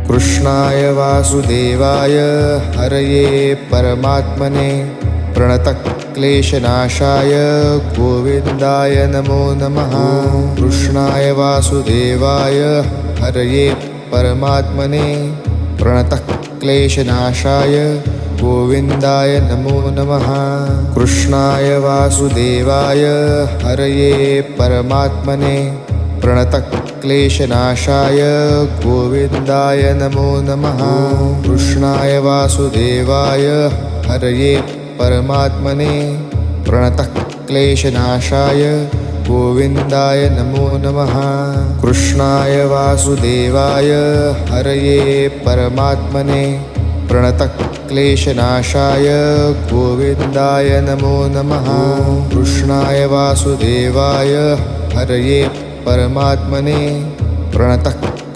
कृष्णाय वासुदेवाय हरये परमात्मने प्रणतक्लेशनाशाय गोविन्दाय नमो नमः। कृष्णाय वासुदेवाय हरये परमात्मने प्रणतक्लेशनाशाय गोविन्दाय नमो नमः। कृष्णाय वासुदेवाय हरये परमात्मने प्रणतक्लेशनाशाय गोविन्दाय नमो नमः। कृष्णाय वासुदेवाय हरये परमात्मने प्रणतक्लेशनाशाय गोविन्दाय नमो नमः। कृष्णाय वासुदेवाय हरये परमात्मने प्रणतक्लेशनाशाय गोविन्दाय नमो नमः। कृष्णाय वासुदेवाय हरये परमात्मने प्रणतक्लेशनाशाय